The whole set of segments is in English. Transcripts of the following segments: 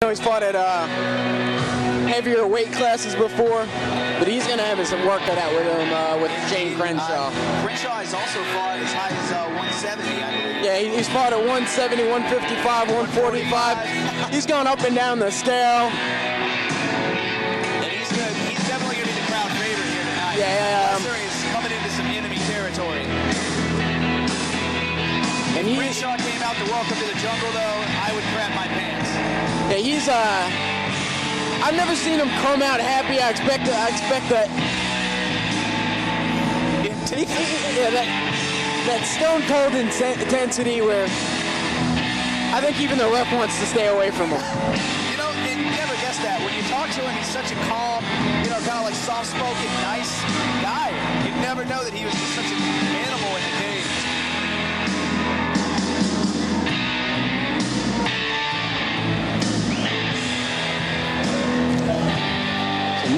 He's fought at heavier weight classes before, but he's going to have some work cut out with him with Shane Crenshaw. Crenshaw has also fought as high as 170, I believe. Yeah, he's fought at 170, 155, 145. He's gone up and down the scale. And he's good. He's definitely going to be the crowd favorite here tonight. Yeah. Bleser is coming into some enemy territory. And if Crenshaw came out to welcome to the jungle, though, I would crap my pants. Yeah, he's I've never seen him come out happy. I expect that. That stone cold intensity where I think even the ref wants to stay away from him. You know, and you never guess that. When you talk to him, he's such a calm, kind of like soft-spoken, nice guy. You'd never know that he was just such an animal in the cage.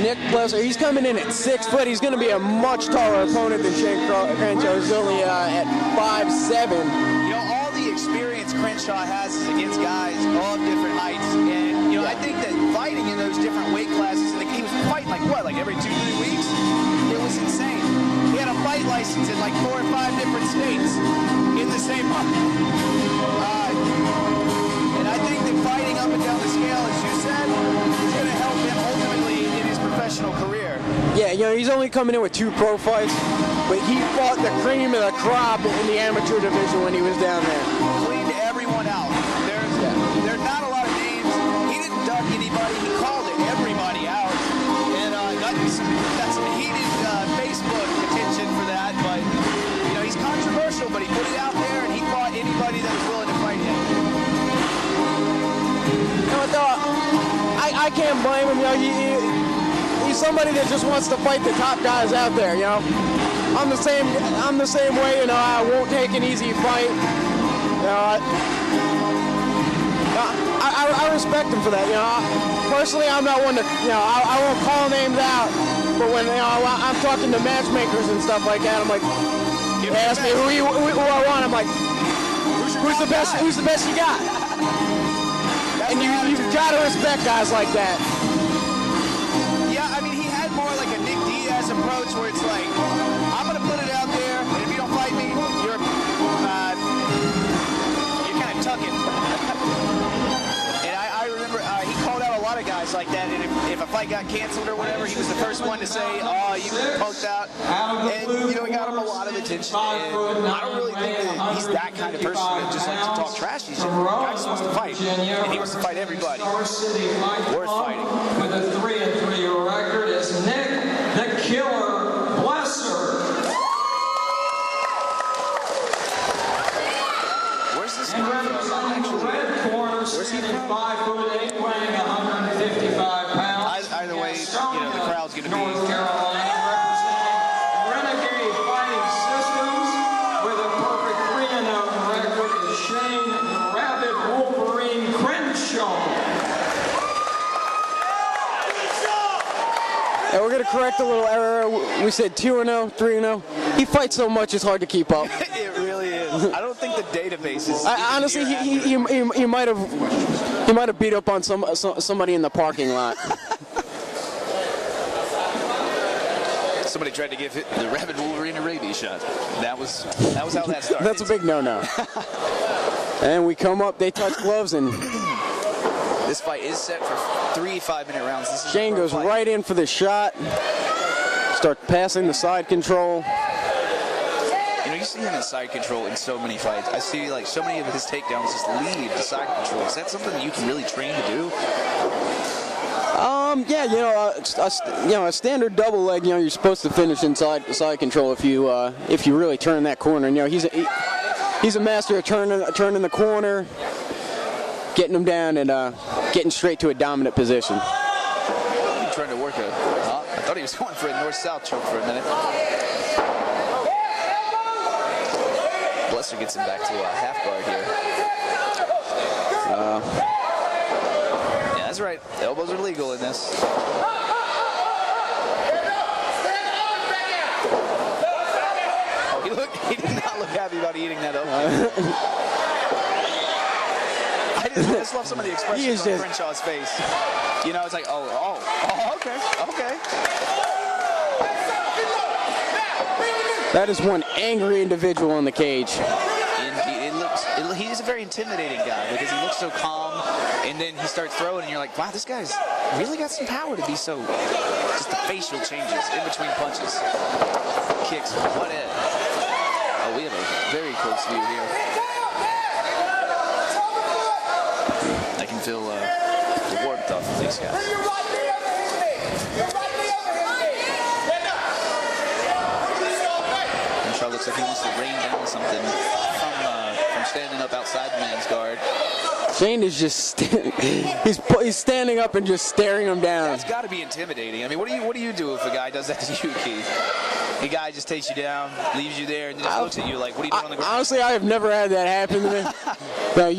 Nick Bleser, he's coming in at 6 foot. He's going to be a much taller opponent than Shane Crenshaw. He's only at 5'7". You know, all the experience Crenshaw has is against guys of different heights. And, I think that fighting in those different weight classes, like he was fighting like every 2-3 weeks? It was insane. He had a fight license in like 4 or 5 different states in the same month. And I think that fighting up and down the scale, as you said, is going to help him ultimately in his professional career. Yeah, he's only coming in with 2 pro fights, but he fought the cream of the crop in the amateur division when he was down there. Cleaned everyone out. There's not a lot of names. He didn't duck anybody. He called everybody out. And got some heated Facebook attention for that. But, he's controversial, but he put it out there, and he fought anybody that was willing to fight him. I can't blame him. He's somebody that just wants to fight the top guys out there. I'm the same way. I won't take an easy fight. I respect him for that. Personally, I'm not one to. I won't call names out. But when I'm talking to matchmakers and stuff like that, I'm like, they ask me who I want. I'm like, who's the best? Who's the best you got? And you've got to respect guys like that. Yeah, I mean, he had more like a Nick Diaz approach where it's like, I'm going to put it out there, and if you don't fight me, you're kind of tucking. And I remember he called out a lot of guys like that, and if a fight got canceled or whatever, he was the first one to say, oh, you were poked out. And, he got him a lot of attention. And I don't really think that he's that kind of person that just likes to talk trash. He's just, the guy just wants to fight. And he wants to fight everybody. Worth fighting. With a 3-3 record is Nick the Killer Bleser. Where's this guy from? Red corner, 5'8", weighing 155 pounds. Either way, the crowd's going to be. North Carolina representing Renegade Fighting Systems with a perfect 3-0 record is Shane Rabid Wolverine Crenshaw. And we're going to correct a little error. We said 2-0, 3-0. He fights so much it's hard to keep up. It really is. I don't think the database is. Honestly, he might have beat up on somebody in the parking lot. Somebody tried to give the Rabid Wolverine a rabies shot. That was how that started. That's a big no-no. And we come up, they touch gloves, and this fight is set for 3 5-minute rounds. Shane goes right in for the shot. Start passing the side control. You see him in side control in so many fights. I see so many of his takedowns just lead to side control. Is that something that you can really train to do? Yeah, a standard double leg. You're supposed to finish inside side control if you really turn that corner. And, he's a master of turning the corner, getting him down, and getting straight to a dominant position. He's trying to work I thought he was going for a north-south choke for a minute. Bleser gets him back to half guard here. Yeah, that's right. Elbows are legal in this. He did not look happy about eating that up. I just love some of the expressions on Crenshaw's face. You know, it's like, okay. That is one angry individual in the cage. He's a very intimidating guy because he looks so calm, and then he starts throwing, and you're like, wow, this guy's really got some power to be so. Just the facial changes in between punches, kicks, whatever. Oh, we have a very close view here. I can feel the warmth off of these guys. Crenshaw looks like he wants to rain down something from standing up outside the man's guard. Shane is just he's standing up and just staring him down. That's got to be intimidating. I mean, what do you do if a guy does that to you, Keith? The guy just takes you down, leaves you there, and just looks at you like, what are you doing on the ground? Honestly, I have never had that happen to me. No,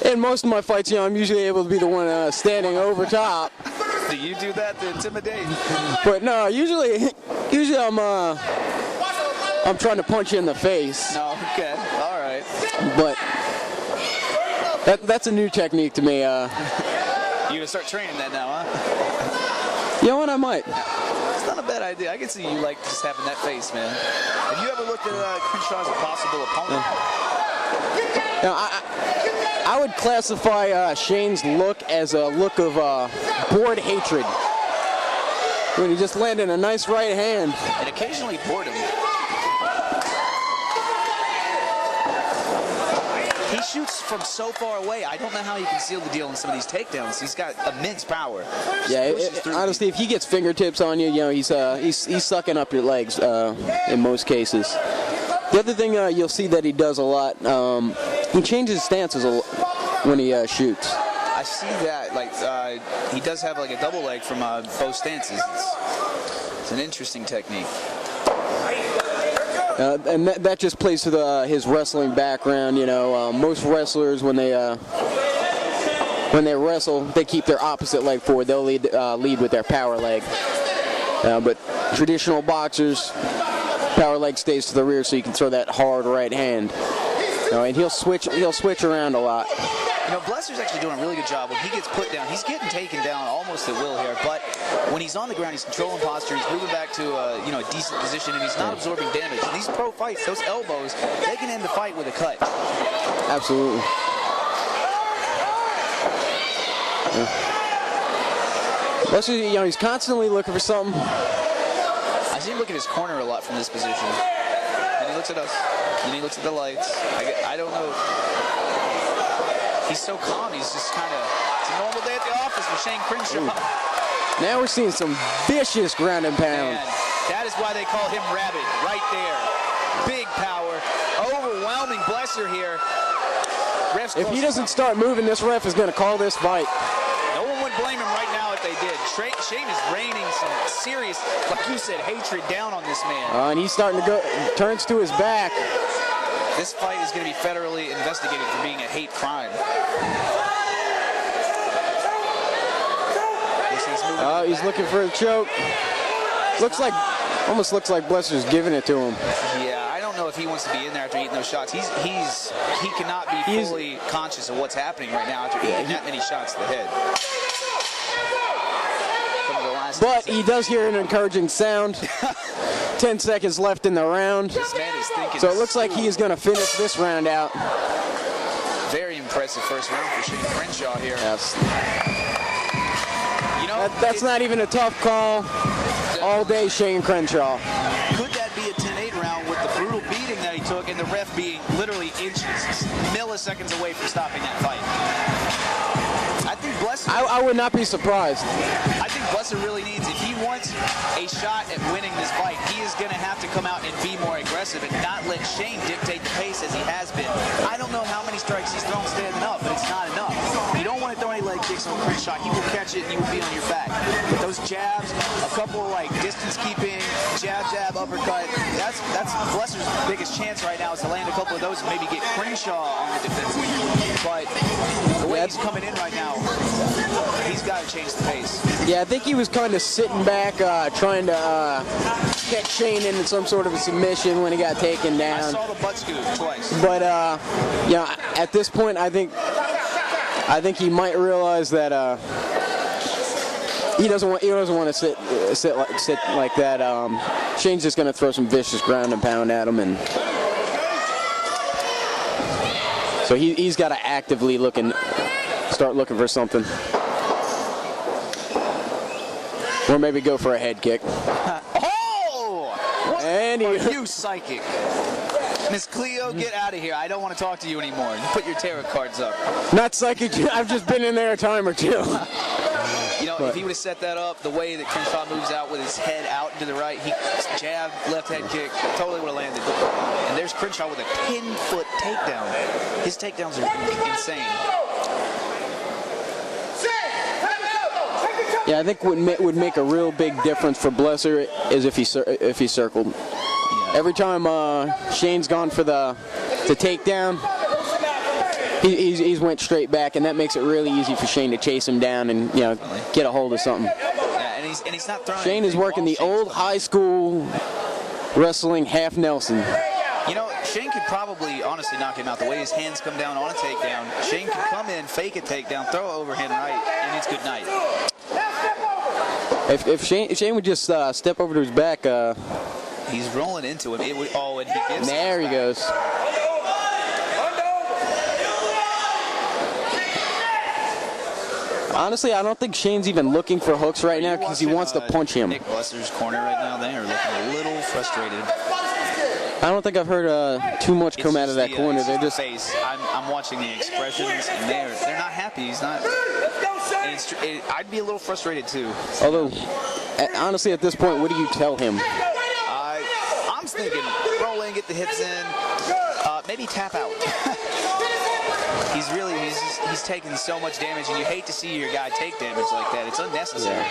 in most of my fights, I'm usually able to be the one standing over top. Do you do that to intimidate? But no, usually I'm trying to punch you in the face. No, okay, all right. But that's a new technique to me. You gonna start training that now, huh? You know what? I might. It's not a bad idea. I can see you like just having that face, man. Have you ever looked at Crenshaw as a possible opponent? Now, I would classify Shane's look as a look of bored hatred. When he just landed a nice right hand. And occasionally boredom. He shoots from so far away. I don't know how he can seal the deal in some of these takedowns. He's got immense power. Yeah, honestly, if he gets fingertips on you, he's sucking up your legs in most cases. The other thing you'll see that he does a lot, he changes stances when he shoots. I see that. Like he does have like a double leg from both stances. It's an interesting technique. And that just plays to his wrestling background. Most wrestlers when they wrestle, they keep their opposite leg forward. They'll lead with their power leg. But traditional boxers, power leg stays to the rear, so you can throw that hard right hand. And he'll switch around a lot. Bleser's actually doing a really good job. When he gets put down, he's getting taken down almost at will here. But when he's on the ground, he's controlling posture. He's moving back to a decent position, and he's not absorbing damage. These pro fights, those elbows, they can end the fight with a cut. Absolutely. Bleser, he's constantly looking for something. I see him look at his corner a lot from this position. And he looks at us. And he looks at the lights. I don't know. He's so calm. He's just kind of. It's a normal day at the office for Shane Crenshaw. Ooh. Now we're seeing some vicious ground and pound. Man, that is why they call him Rabbit. Right there. Big power. Overwhelming Bleser here. Ref's if he doesn't start moving, this ref is going to call this fight. No one would blame him right now if they did. Shane is raining some serious, like you said, hatred down on this man. And he's starting to go, turns to his back. This fight is going to be federally investigated for being a hate crime. He's looking for a choke. Almost looks like Bleser's giving it to him. Yeah, I don't know if he wants to be in there after eating those shots. He cannot be fully conscious of what's happening right now after eating that many shots to the head. But he does hear an encouraging sound. 10 seconds left in the round. This man is thinking. So it looks like he is going to finish this round out. Very impressive first round for Shane Crenshaw here. Yes. That's not even a tough call. All day, Shane Crenshaw. Could that be a 10-8 round with the brutal beating that he took and the ref being literally inches, milliseconds away from stopping that fight? I think Bleser. I would not be surprised. I think Bleser really needs, if he wants a shot at winning this fight, he is going to have to come out and be more aggressive and not let Shane dictate the pace as he has been. I don't know how many strikes he's thrown standing up, but it's not enough. You don't want to throw any leg kicks on Crenshaw. He will catch it and you will be on your back. But those jabs, a couple like distance keeping, jab, uppercut, that's Bleser's biggest chance right now is to land a couple of those and maybe get Crenshaw on the defensive. But the way he's coming in right now, he's got to change the pace. Yeah, I think he was kind of sitting back, trying to catch Shane into some sort of a submission when he got taken down. I saw the butt scoop twice. But, at this point, I think I think he might realize that he doesn't want to sit like that. Shane's just going to throw some vicious ground and pound at him, and so he's got to actively start looking for something, or maybe go for a head kick. Oh! And You psychic. Miss Cleo, get out of here. I don't want to talk to you anymore. You put your tarot cards up. Not psychic. I've just been in there a time or two. You know, if he would have set that up the way that Crenshaw moves out with his head out to the right, he jab, left head kick, totally would have landed. And there's Crenshaw with a 10-foot takedown. His takedowns are insane. Yeah, I think what would make a real big difference for Bleser is if he circled. Every time Shane's gone for the takedown, he's went straight back, and that makes it really easy for Shane to chase him down and get a hold of something. Yeah, and he's not throwing. Shane is working the old high school wrestling half Nelson. You know, Shane could probably honestly knock him out. The way his hands come down on a takedown, Shane could come in, fake a takedown, throw an overhand right, and it's good night. If Shane would just step over to his back. He's rolling into him. And he gives. There he goes. Honestly, I don't think Shane's even looking for hooks right now because he wants to punch him. Nick Bleser's corner right now. They are looking a little frustrated. I don't think I've heard too much come out of that corner. They're just face. I'm watching the expressions, and they're not happy. He's not. I'd be a little frustrated too. Although, honestly, at this point, what do you tell him? I'm thinking roll in, get the hips in, maybe tap out. He's taking so much damage, and you hate to see your guy take damage like that. It's unnecessary.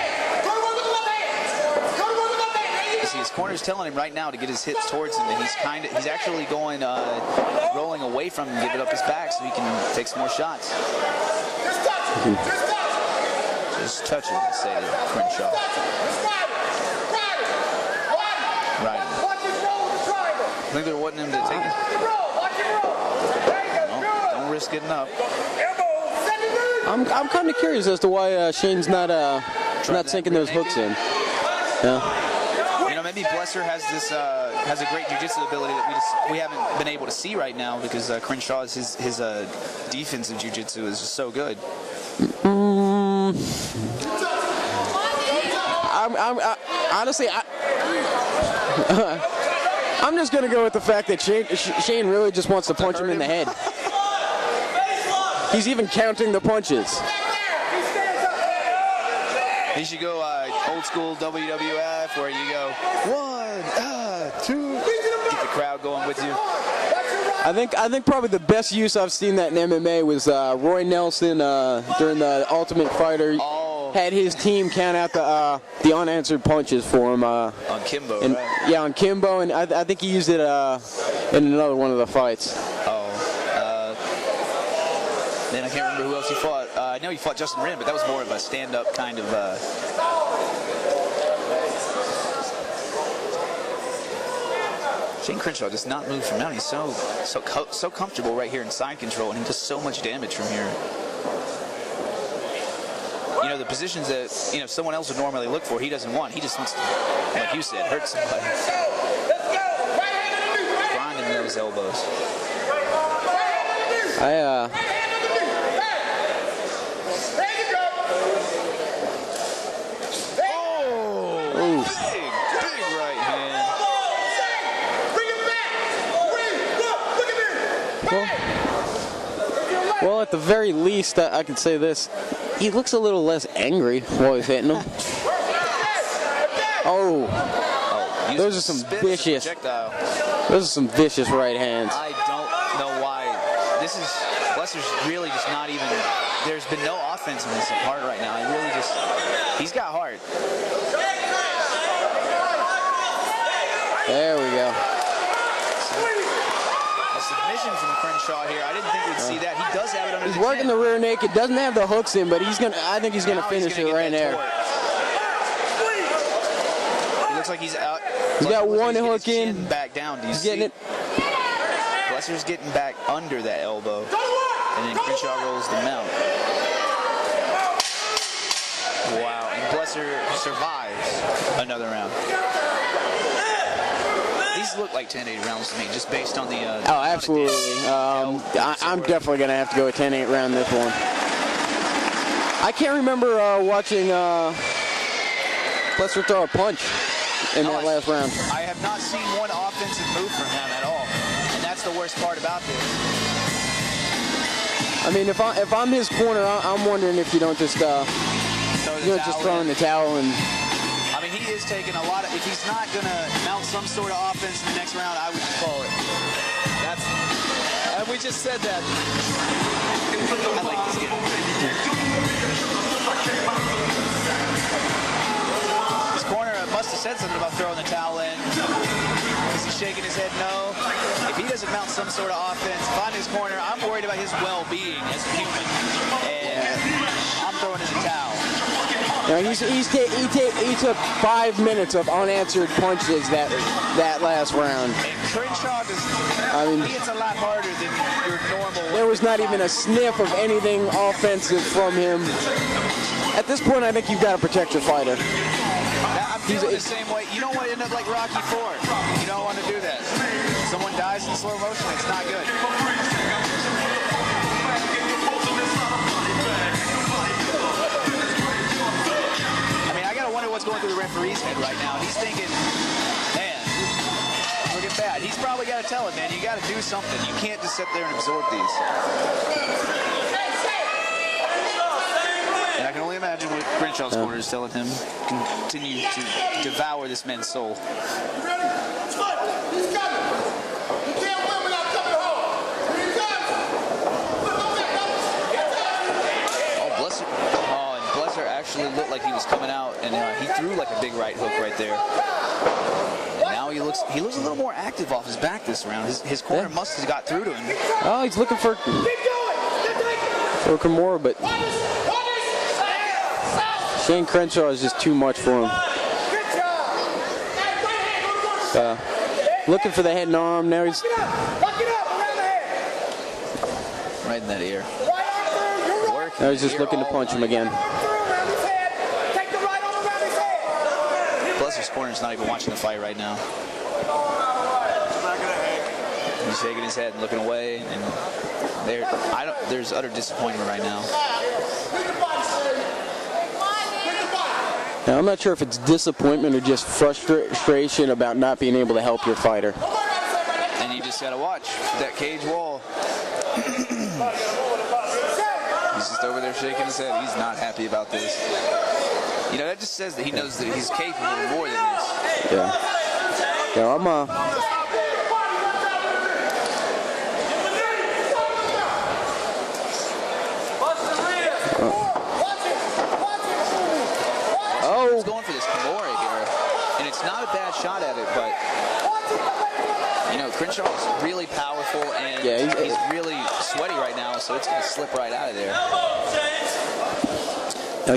You see, his corner's telling him right now to get his hips towards him, and he's actually going rolling away from him, give it up his back so he can take some more shots. Just touch him, say to Crenshaw. Right. I think they're wanting him to take it. No, don't risk getting up. I'm kind of curious as to why Shane's not sinking those hooks in. Yeah. You know, maybe Bleser has a great jiu-jitsu ability that we haven't been able to see right now because Crenshaw's his defensive jiu-jitsu is just so good. Honestly, I'm just going to go with the fact that Shane really just wants to punch him in the head. He's even counting the punches. He should go old school WWF where you go 1, 2, get the crowd going with you. I think probably the best use I've seen that in MMA was Roy Nelson during the Ultimate Fighter. Had his team count out the unanswered punches for him. On Kimbo, right? Yeah, on Kimbo, and I think he used it in another one of the fights. Then I can't remember who else he fought. I know he fought Justin Wren, but that was more of a stand-up kind of. Shane Crenshaw does not move from down. He's so comfortable right here in side control, and he does so much damage from here. You know, the positions that someone else would normally look for, he doesn't want. He just wants to, like you said, hurt somebody. Grinding those elbows. Big right hand. Well, at the very least, I could say this. He looks a little less angry while he's hitting him. Those are some vicious. Those are some vicious right hands. I don't know why. Bleser's really just not even. There's been no offensiveness in heart right now. He's got heart. There we go. A submission from Crenshaw here. I didn't think we'd see that. He does have it under the chin. He's working the rear naked. Doesn't have the hooks in, but I think he's gonna finish it right there. It looks like he's out. He's got one hook in. Back down. Do you he's see? getting it. Bleser's getting back under that elbow. And then Crenshaw rolls the mount. Wow, and Bleser survives another round. These look like 10-8 rounds to me, just based on the... oh, absolutely. I'm definitely going to have to go a 10-8 round this one. I can't remember watching Bleser throw a punch in that last round. I have not seen one offensive move from him at all, and that's the worst part about this. I mean, if I'm his corner, I'm wondering if you don't just throw in the towel and. I mean, he is taking a lot of. If he's not gonna mount some sort of offense in the next round, I would just call it. And we just said that. I like this game. His corner must have said something about throwing the towel in. Is he shaking his head no? If he doesn't mount some sort of offense, if I'm his corner, I'm worried about his well-being as a human. And I'm throwing in the towel. You know, he took 5 minutes of unanswered punches that last round. And Crenshaw he hits a lot harder than your normal. There was not even a sniff of anything offensive from him. At this point, I think you've got to protect your fighter. I'm feeling the same way. You don't want to end up like Rocky IV. You don't want to do that. Someone dies in slow motion, it's not good. What's going through the referee's head right now? He's thinking, man, looking bad. He's probably got to tell him, man, you got to do something. You can't just sit there and absorb these. And I can only imagine what Crenshaw's corner is telling him. Continue to devour this man's soul. Actually looked like he was coming out, and he threw like a big right hook right there. And now he looks a little more active off his back this round. His corner must have got through to him. Oh, he's looking for Kimura, but Shane Crenshaw is just too much for him. Looking for the head and arm. Now he's right in that ear. Now he's just looking to punch him again. Bleser's corner's not even watching the fight right now. He's shaking his head and looking away, and there's utter disappointment right now. Now, I'm not sure if it's disappointment or just frustration about not being able to help your fighter. And you just gotta watch that cage wall. He's just over there shaking his head. He's not happy about this. You know, that just says that he knows that he's capable of more than this. Yeah. Yeah, I'm He's going for this Kimura here, and it's not a bad shot at it, but you know, Crenshaw is really powerful, and he's really sweaty right now, so it's going to slip right out of there.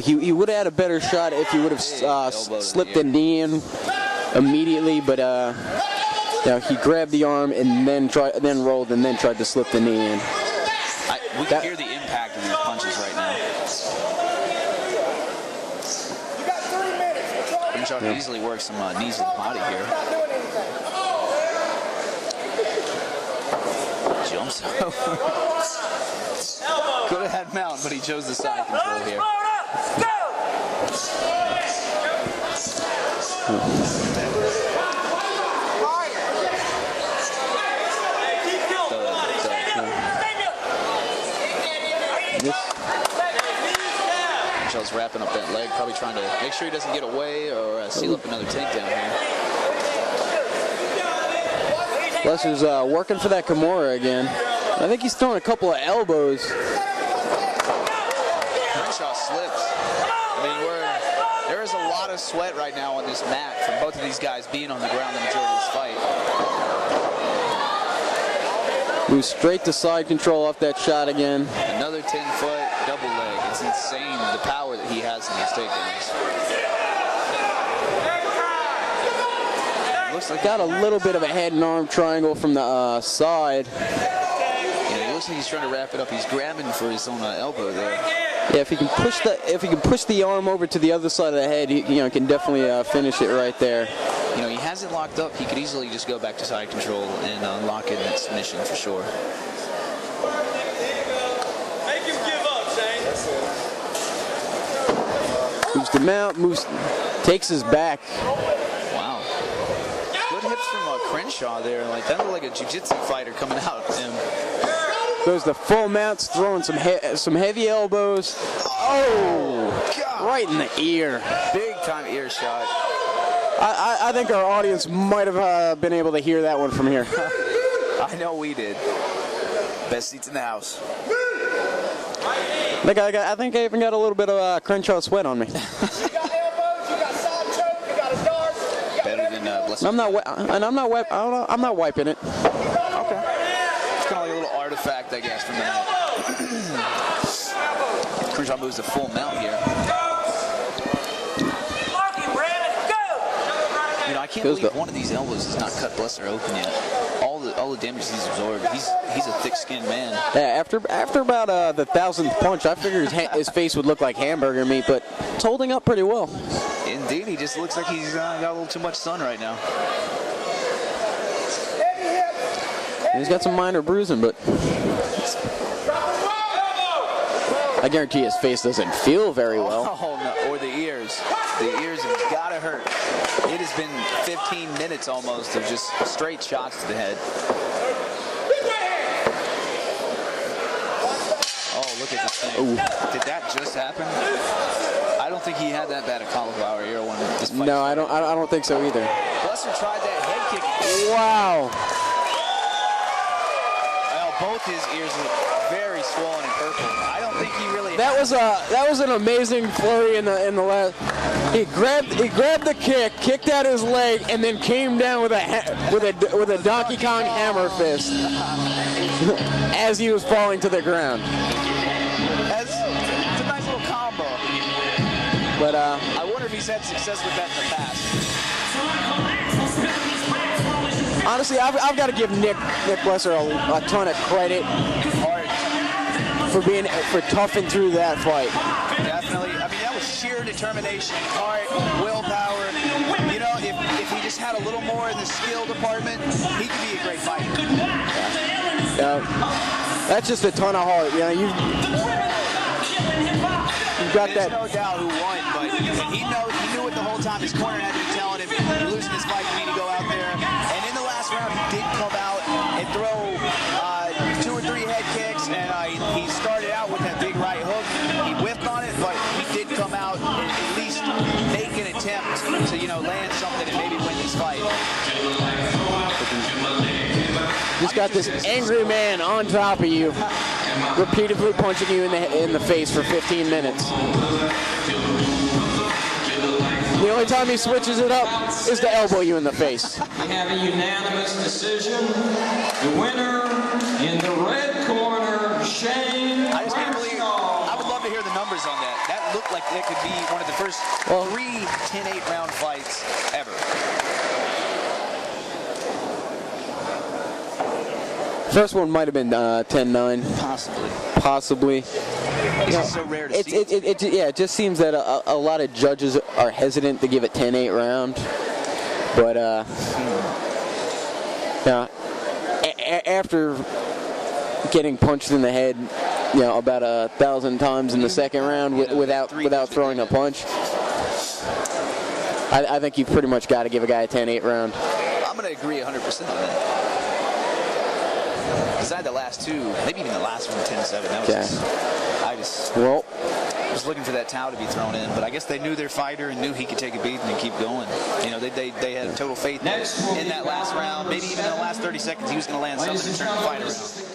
He would have had a better shot if he would have slipped the knee in immediately, but he grabbed the arm and then rolled and then tried to slip the knee in. We can hear the impact of these punches right now. Crenshaw can easily work some knees to the body here. Jumps over. Could have had mount, but he chose the side control here. Crensshaw's wrapping up that leg, probably trying to make sure he doesn't get away or seal up another takedown here. Bleser's working for that Kimura again. I think he's throwing a couple of elbows. Crenshaw slips. I mean, there is a lot of sweat right now on this mat from both of these guys being on the ground the majority of this fight. Moves straight to side control off that shot again. Another 10-foot double leg. It's insane the power that he has in these takedowns. Looks like got a little bit of a head and arm triangle from the side. You know, he looks like he's trying to wrap it up. He's grabbing for his own elbow there. Yeah, if he can push the arm over to the other side of the head, he can definitely finish it right there. You know, he has it locked up. He could easily just go back to side control and lock in that submission for sure. Make him give up, Shane. Moves the mount, takes his back. Wow. Good hips from Crenshaw there. Like, that looked like a jiu-jitsu fighter coming out of him. Goes the full mounts, throwing some heavy elbows. Oh, God. Right in the ear. Big time ear shot. I think our audience might have been able to hear that one from here. I know we did. Best seats in the house. I think I even got a little bit of Crenshaw sweat on me. You got elbows, you got side choke, you got a dart. Better than Bleser. I'm not wiping it. Okay. It's kind of like a little artifact, I guess, from the night. Crenshaw moves the full mount here. You know, I can't believe one of these elbows has not cut Bleser open yet. All the damage he's absorbed. He's a thick-skinned man. Yeah, after about the 1000th punch, I figured his face would look like hamburger meat, but it's holding up pretty well. Indeed, he just looks like he's got a little too much sun right now. He's got some minor bruising, but I guarantee his face doesn't feel very well. Oh, no. Or the ears. The ears have got to hurt. It has been 15 minutes almost of just straight shots to the head. Oh, look at this thing. Ooh. Did that just happen? I don't think he had that bad a cauliflower ear when this fight No, I don't think so either. Bleser tried that head kick. Wow. Well, both his ears look very swollen and purple. I don't think he really. That was an amazing flurry in the last. He grabbed the kick, kicked out his leg, and then came down with a Donkey Kong hammer fist as he was falling to the ground. It's a nice little combo. But I wonder if he's had success with that in the past. honestly, I've got to give Nick Bleser a ton of credit for toughing through that fight. Definitely. I mean, that was sheer determination, heart, willpower. You know, if he just had a little more in the skill department, he could be a great fighter. That's just a ton of heart. You know, you've got There's that. no doubt who won, but he knew it the whole time. His corner had been telling him, "You're losing this fight. You need to go out there." And in the last round, he did come out and throw 2 or 3 head kicks, and he started out with that big right hook. He whiffed on it, but he did come out and at least make an attempt to, land something and maybe win this fight. Just got this angry man on top of you, repeatedly punching you in the face for 15 minutes. The only time he switches it up is to elbow you in the face. We have a unanimous decision. The winner in the red corner, Shane. I just can't believe. I would love to hear the numbers on that. That looked like that could be one of the first 3 10-8 round fights ever. First one might have been 10-9. Possibly. This is so rare to see. It just seems that a lot of judges are hesitant to give it 10-8 round. But after getting punched in the head, about 1,000 times in the second round without throwing a punch, I think you've pretty much got to give a guy a 10-8 round. I'm going to agree 100% on that. Besides the last 2, maybe even the last one, 10-7. That was I was looking for that towel to be thrown in, but I guess they knew their fighter and knew he could take a beating and keep going. They had total faith in that last round. Maybe even in the last 30 seconds, he was going to land something to turn the fight around.